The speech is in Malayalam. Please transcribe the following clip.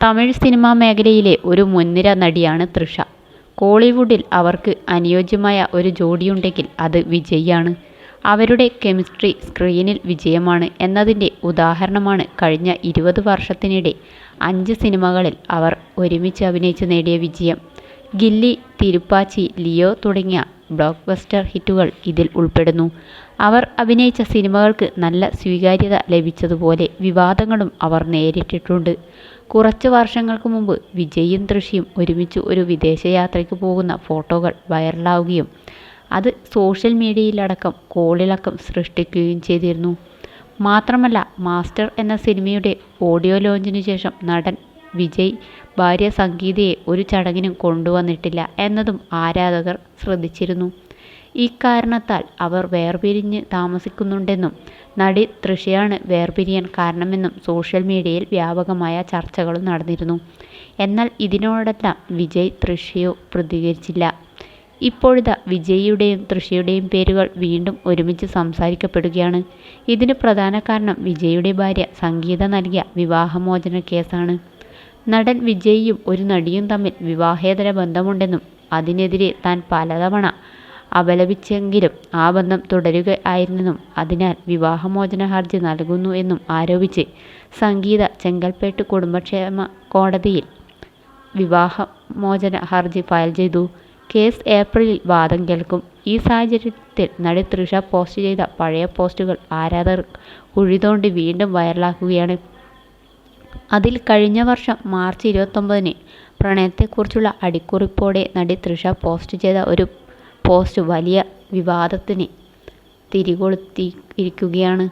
തമിഴ് സിനിമാ മേഖലയിലെ ഒരു മുൻനിര നടിയാണ് തൃഷ. കോളിവുഡിൽ അവർക്ക് അനുയോജ്യമായ ഒരു ജോഡിയുണ്ടെങ്കിൽ അത് വിജയ്യാണ്. അവരുടെ കെമിസ്ട്രി സ്ക്രീനിൽ വിജയമാണ് എന്നതിൻ്റെ ഉദാഹരണമാണ് കഴിഞ്ഞ 20 വർഷത്തിനിടെ 5 സിനിമകളിൽ അവർ ഒരുമിച്ച് അഭിനയിച്ച് നേടിയ വിജയം. ഗില്ലി, തിരുപ്പാച്ചി, ലിയോ തുടങ്ങിയ ബ്ലോക്ക് ബസ്റ്റർ ഹിറ്റുകൾ ഇതിൽ ഉൾപ്പെടുന്നു. അവർ അഭിനയിച്ച സിനിമകൾക്ക് നല്ല സ്വീകാര്യത ലഭിച്ചതുപോലെ വിവാദങ്ങളും അവർ നേരിട്ടിട്ടുണ്ട്. കുറച്ച് വർഷങ്ങൾക്ക് മുമ്പ് വിജയും തൃഷയും ഒരുമിച്ച് ഒരു വിദേശയാത്രയ്ക്ക് പോകുന്ന ഫോട്ടോകൾ വൈറലാവുകയും അത് സോഷ്യൽ മീഡിയയിലടക്കം കോളിളക്കം സൃഷ്ടിക്കുകയും ചെയ്തിരുന്നു. മാത്രമല്ല, മാസ്റ്റർ എന്ന സിനിമയുടെ ഓഡിയോ ലോഞ്ചിനു ശേഷം നടൻ വിജയ് ഭാര്യ സംഗീതയെ ഒരു ചടങ്ങിനും കൊണ്ടുവന്നിട്ടില്ല എന്നതും ആരാധകർ ശ്രദ്ധിച്ചിരുന്നു. ഇക്കാരണത്താൽ അവർ വേർപിരിഞ്ഞ് താമസിക്കുന്നുണ്ടെന്നും നടി തൃഷയാണ് വേർപിരിയാൻ കാരണമെന്നും സോഷ്യൽ മീഡിയയിൽ വ്യാപകമായ ചർച്ചകളും നടന്നിരുന്നു. എന്നാൽ ഇതിനോടെല്ലാം വിജയ് തൃഷയോ പ്രതികരിച്ചില്ല. ഇപ്പോഴിതാ വിജയിയുടെയും തൃഷയുടെയും പേരുകൾ വീണ്ടും ഒരുമിച്ച് സംസാരിക്കപ്പെടുകയാണ്. ഇതിന് പ്രധാന കാരണം വിജയിയുടെ ഭാര്യ സംഗീത നൽകിയ വിവാഹമോചന കേസാണ്. നടൻ വിജയിയും ഒരു നടിയും തമ്മിൽ വിവാഹേതര ബന്ധമുണ്ടെന്നും അതിനെതിരെ താൻ പലതവണ അപലപിച്ചെങ്കിലും ആ ബന്ധം തുടരുകയായിരുന്നെന്നും അതിനാൽ വിവാഹമോചന ഹർജി നൽകുന്നു എന്നും ആരോപിച്ച് സംഗീത ചെങ്കൽപ്പേട്ട് കുടുംബക്ഷേമ കോടതിയിൽ വിവാഹമോചന ഹർജി ഫയൽ ചെയ്തു. കേസ് ഏപ്രിലിൽ വാദം കേൾക്കും. ഈ സാഹചര്യത്തിൽ നടി തൃഷ പോസ്റ്റ് ചെയ്ത പഴയ പോസ്റ്റുകൾ ആരാധകർ കുഴിതോണ്ടി വീണ്ടും വൈറലാക്കുകയാണ്. അതിൽ കഴിഞ്ഞ വർഷം മാർച്ച് 29-ന് പ്രണയത്തെക്കുറിച്ചുള്ള അടിക്കുറിപ്പോടെ നടി തൃഷ പോസ്റ്റ് ചെയ്ത ഒരു പോസ്റ്റ് വലിയ വിവാദത്തിന് തിരികൊളുത്തിയിരിക്കുകയാണ്.